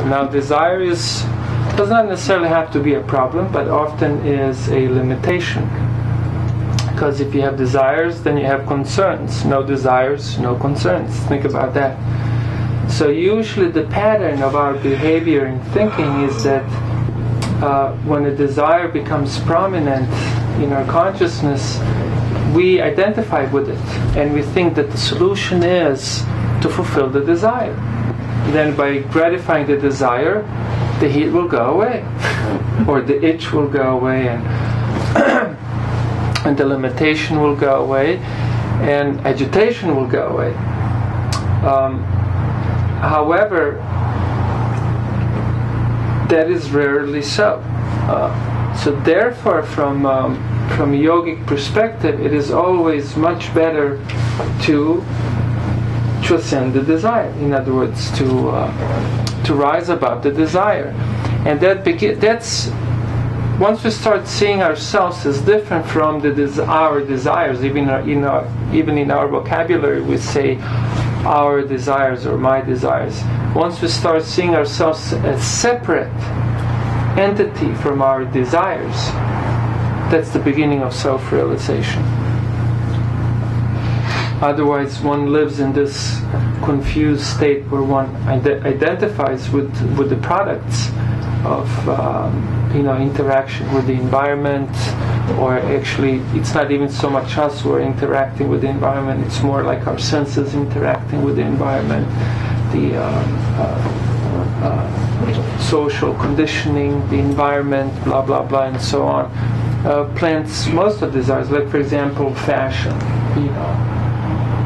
Now, desire does not necessarily have to be a problem, but often is a limitation. Because if you have desires, then you have concerns. No desires, no concerns. Think about that. So usually the pattern of our behavior and thinking is that when a desire becomes prominent in our consciousness, we identify with it, and we think that the solution is to fulfill the desire. Then by gratifying the desire, the heat will go away, or the itch will go away, and the limitation will go away, and agitation will go away. However, that is rarely so. So therefore, from a yogic perspective, it is always much better to ascend the desire. In other words, to rise above the desire, and that's once we start seeing ourselves as different from our desires. Even in our vocabulary, we say our desires or my desires. Once we start seeing ourselves as separate entity from our desires, that's the beginning of self-realization. Otherwise, one lives in this confused state where one identifies with the products of interaction with the environment, or actually it's not even so much us who are interacting with the environment, it's more like our senses interacting with the environment, the social conditioning, the environment, blah blah blah, and so on. Plants most of desires, like for example fashion.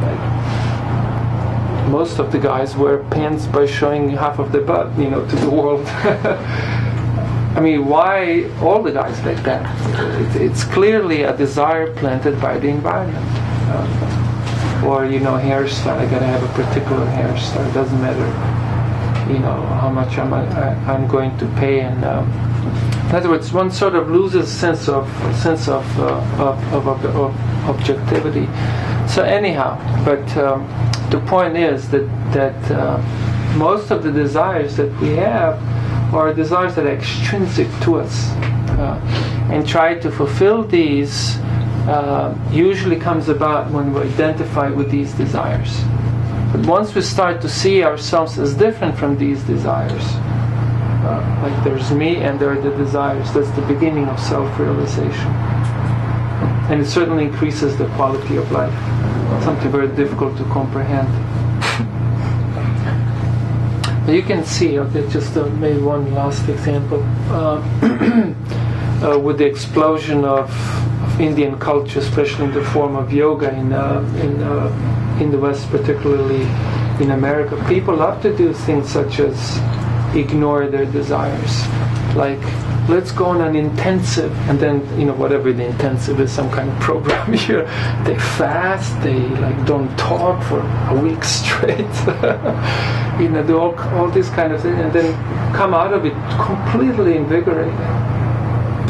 Like most of the guys wear pants by showing half of their butt, to the world. I mean, why all the guys like that? It's clearly a desire planted by the environment. Or hairstyle. I gotta have a particular hairstyle. It doesn't matter, how much I'm going to pay. And in other words, one sort of loses sense of objectivity. So anyhow, but the point is that most of the desires that we have are desires that are extrinsic to us, and try to fulfill these usually comes about when we identify with these desires. But once we start to see ourselves as different from these desires, like there's me and there are the desires, that's the beginning of self-realization. And it certainly increases the quality of life. Something very difficult to comprehend. But you can see, just maybe one last example. With the explosion of Indian culture, especially in the form of yoga in the West, particularly in America, people love to do things such as ignore their desires. Like, let's go on an intensive, and then, whatever the intensive is, some kind of program here. They fast, they don't talk for a week straight. Do all these kind of things, and then come out of it completely invigorated.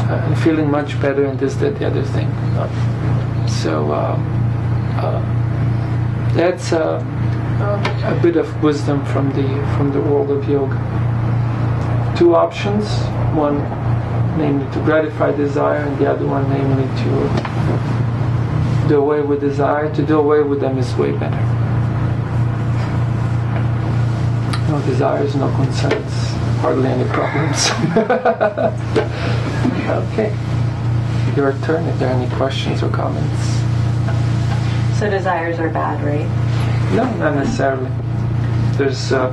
And feeling much better, and this, that, the other thing. So that's a bit of wisdom from the world of yoga. Two options: one, namely to gratify desire, and the other one, namely to do away with desire. To do away with them is way better. No desires, no concerns, hardly any problems. Okay, your turn. If there are any questions or comments. So desires are bad, right? No, not necessarily. There's, I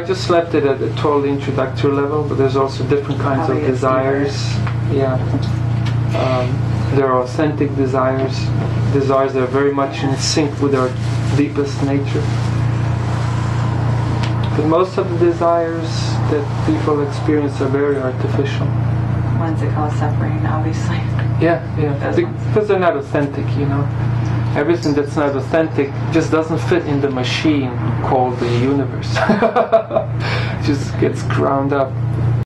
just left it at a totally introductory level, but there's also different kinds of desires. Yeah. There are authentic desires that are very much in sync with our deepest nature. But most of the desires that people experience are very artificial. Ones that cause suffering, obviously. Yeah. Because they're not authentic, Everything that's not authentic just doesn't fit in the machine called the universe. It just gets ground up.